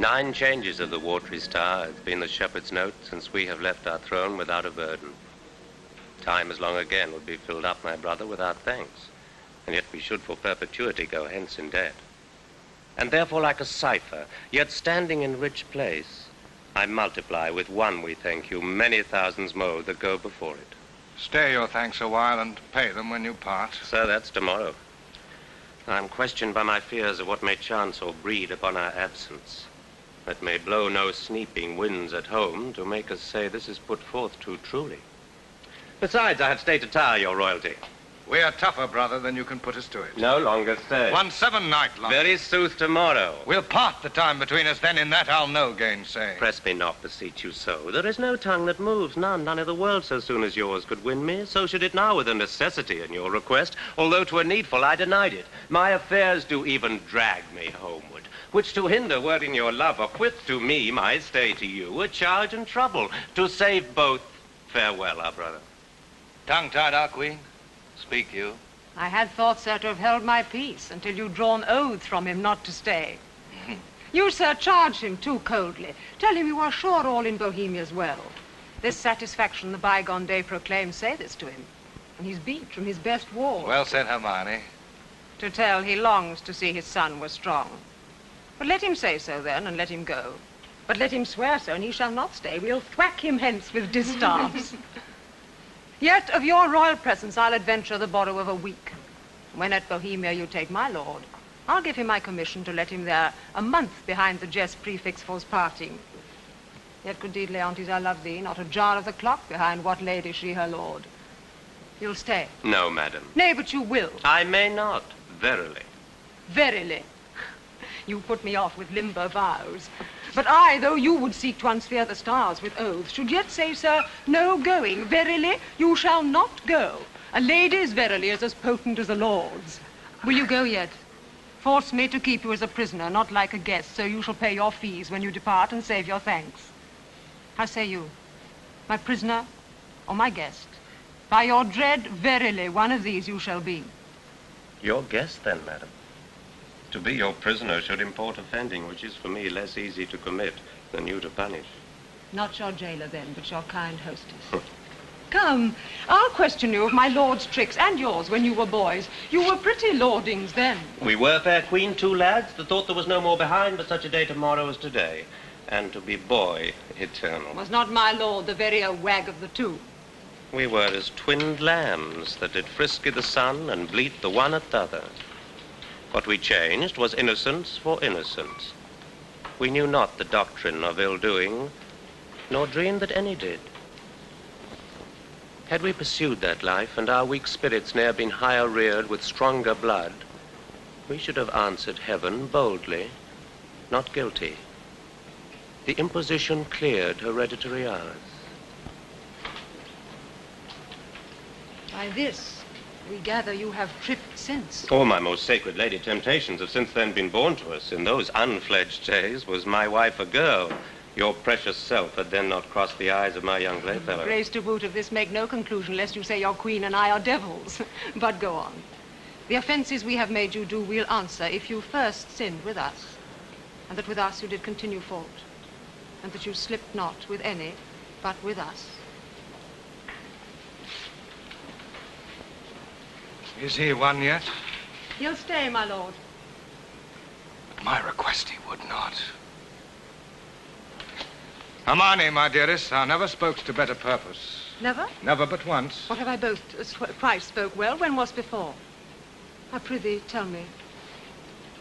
9 changes of the watery star hath been the shepherd's note since we have left our throne without a burden. Time as long again would be filled up, my brother, without thanks, and yet we should for perpetuity go hence in debt. And therefore like a cipher, yet standing in rich place, I multiply with one, we thank you, many thousands more that go before it. Stay your thanks a while and pay them when you part. Sir, that's tomorrow. I am questioned by my fears of what may chance or breed upon our absence, that may blow no sneaping winds at home to make us say this is put forth too truly. Besides, I have stayed to tire your royalty. We are tougher, brother, than you can put us to it. No longer stay. 1 7 night long. Very sooth tomorrow. We'll part the time between us, then in that I'll no gainsay. Press me not, beseech you so. There is no tongue that moves, none in the world so soon as yours could win me. So should it now with a necessity in your request, although 'twere needful I denied it. My affairs do even drag me homeward, which to hinder were in your love, or quit to me my stay to you, a charge and trouble. To save both, farewell, our brother. Tongue-tied, our queen? Speak you. I had thought, sir, to have held my peace until you'd drawn oath from him not to stay. You, sir, charge him too coldly. Tell him you are sure all in Bohemia's well. This satisfaction the bygone day proclaims, say this to him. And he's beat from his best ward. Well said, Hermione. To tell he longs to see his son was strong. But let him say so then, and let him go. But let him swear so, and he shall not stay. We'll thwack him hence with distaffs. Yet of your royal presence I'll adventure the borrow of a week. When at Bohemia you take my lord, I'll give him my commission to let him there a month behind the jest prefix for's parting. Yet, good deed, Leontes, I love thee, not a jar of the clock behind what lady she her lord. You'll stay? No, madam. Nay, but you will. I may not, verily. Verily. You put me off with limber vows. But I, though you would seek to unsphere the stars with oaths, should yet say, sir, no going. Verily, you shall not go. A lady's verily is as potent as a lord's. Will you go yet? Force me to keep you as a prisoner, not like a guest, so you shall pay your fees when you depart and save your thanks. How say you? My prisoner or my guest? By your dread, verily, one of these you shall be. Your guest, then, madam. To be your prisoner should import offending, which is for me less easy to commit than you to punish. Not your jailer, then, but your kind hostess. Come, I'll question you of my lord's tricks, and yours, when you were boys. You were pretty lordings then. We were, fair queen, 2 lads that thought there was no more behind but such a day tomorrow as today, and to be boy eternal. Was not my lord the verier wag of the two? We were as twinned lambs that did frisky the sun and bleat the one at t'other. What we changed was innocence for innocence. We knew not the doctrine of ill-doing, nor dreamed that any did. Had we pursued that life, and our weak spirits ne'er been higher reared with stronger blood, we should have answered heaven boldly, not guilty. The imposition cleared hereditary hours. By this, we gather you have tripped since. Oh, my most sacred lady, temptations have since then been born to us. In those unfledged days was my wife a girl. Your precious self had then not crossed the eyes of my young playfellow. Grace to boot of this, make no conclusion, lest you say your queen and I are devils. But go on. The offenses we have made you do we'll answer if you first sinned with us, and that with us you did continue fault, and that you slipped not with any, but with us. Is he won yet? He'll stay, my lord. At my request he would not. Hermione, my dearest, thou never spokest to better purpose. Never? Never but once. What have I both twice spoke well? When was before? I prithee, tell me.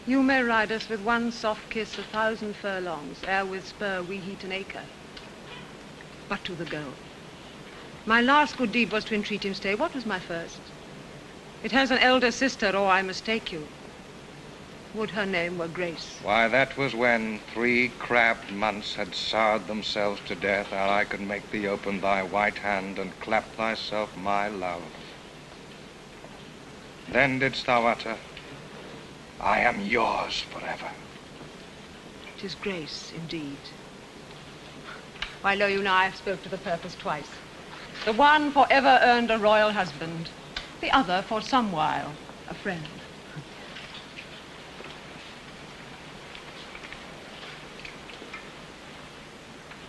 You may ride us with one soft kiss 1,000 furlongs, ere with spur we heat an acre. But to the goal. My last good deed was to entreat him stay. What was my first? It has an elder sister, or I mistake you. Would her name were Grace. Why, that was when 3 crabbed months had soured themselves to death, ere I could make thee open thy white hand and clap thyself my love. Then didst thou utter, I am yours forever. 'Tis Grace, indeed. Why, lo you now, I have spoke to the purpose twice. The one for ever earned a royal husband, the other for some while a friend.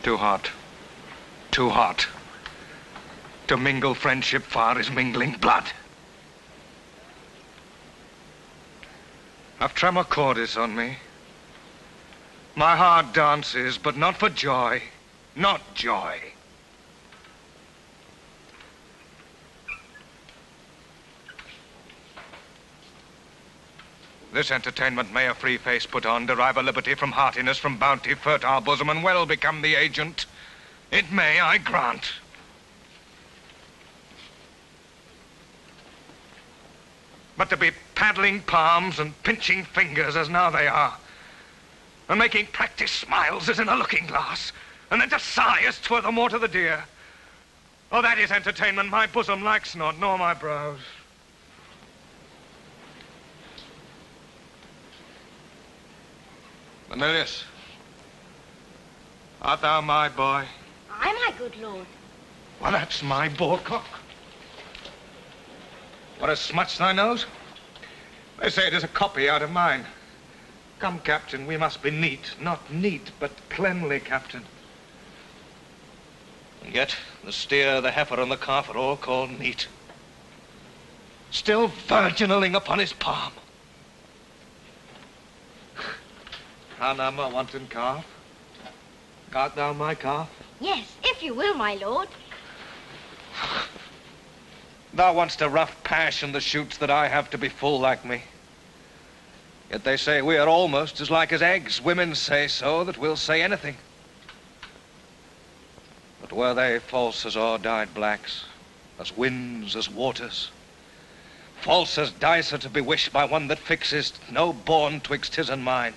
Too hot. Too hot. To mingle friendship far is mingling blood. I've tremor cordis on me. My heart dances, but not for joy. Not joy. This entertainment may a free face put on, derive a liberty from heartiness, from bounty, fertile bosom, and well become the agent. It may, I grant. But to be paddling palms and pinching fingers as now they are, and making practice smiles as in a looking glass, and then to sigh as 'twere the more to the dear. Oh, that is entertainment my bosom likes not, nor my brows. Cornelius, art thou my boy? Aye, my good lord. Well, that's my boarcock. What, has smutched thy nose? They say it is a copy out of mine. Come, Captain, we must be neat. Not neat, but cleanly, Captain. And yet, the steer, the heifer, and the calf are all called neat. Still virginaling upon his palm. How now, my wanton calf? Art thou my calf? Yes, if you will, my lord. Thou want'st a rough passion the shoots that I have to be full like me. Yet they say we are almost as like as eggs. Women say so, that we'll say anything. But were they false as ore-dyed blacks, as winds, as waters, false as dice are to be wished by one that fixes no bourne twixt his and mine,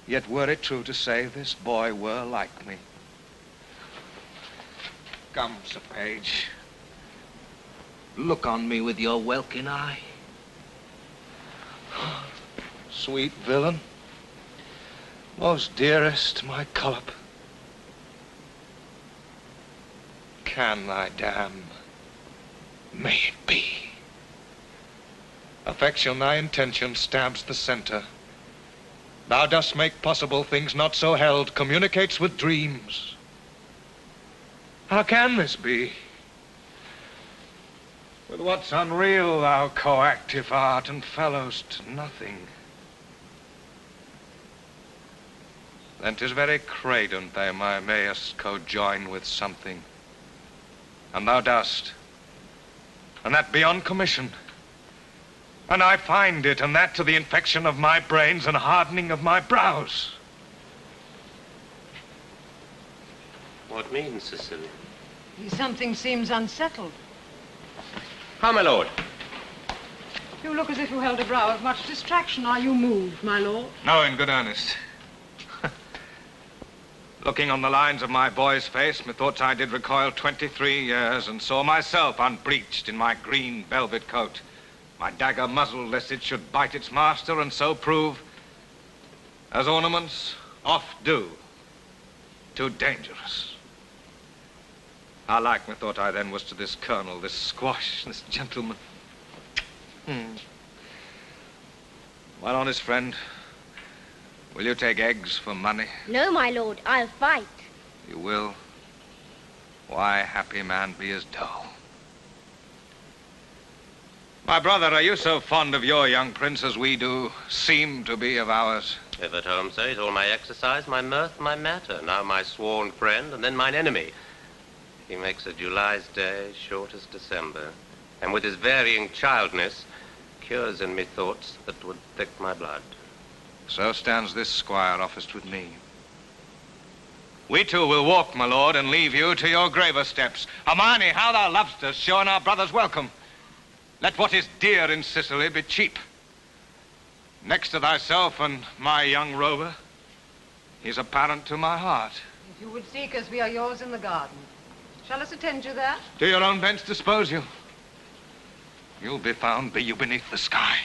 yet were it true to say this boy were like me. Come, Sir Page, look on me with your welkin eye. Sweet villain, most dearest, my collop, can thy dam, may it be. Affection, thy intention stabs the center. Thou dost make possible things not so held, communicates with dreams. How can this be? With what's unreal thou coactive art, and fellowst nothing. Then 'tis very credent thou mayest co-join with something. And thou dost, and that beyond commission. And I find it, and that to the infection of my brains and hardening of my brows. What means, Cecilia? Something seems unsettled. How, my lord? You look as if you held a brow of much distraction. Are you moved, my lord? No, in good earnest. Looking on the lines of my boy's face, methought I did recoil 23 years, and saw myself unbreeched in my green velvet coat, my dagger muzzled lest it should bite its master, and so prove, as ornaments oft do, too dangerous. How like methought I then was to this colonel, this squash, this gentleman. Well, honest friend, will you take eggs for money? No, my lord, I'll fight. You will? Why, happy man, be as dull. My brother, are you so fond of your young prince as we do seem to be of ours? If at home, sir, he's all my exercise, my mirth, my matter. Now my sworn friend, and then mine enemy. He makes a July's day short as December, and with his varying childness, cures in me thoughts that would thick my blood. So stands this squire officed with me. We two will walk, my lord, and leave you to your graver steps. Hermione, how thou lovest us, showing our brothers welcome. Let what is dear in Sicily be cheap. Next to thyself and my young rover, he's a parent to my heart. If you would seek us, we are yours in the garden. Shall us attend you there? To your own bents dispose you. You'll be found, be you beneath the sky.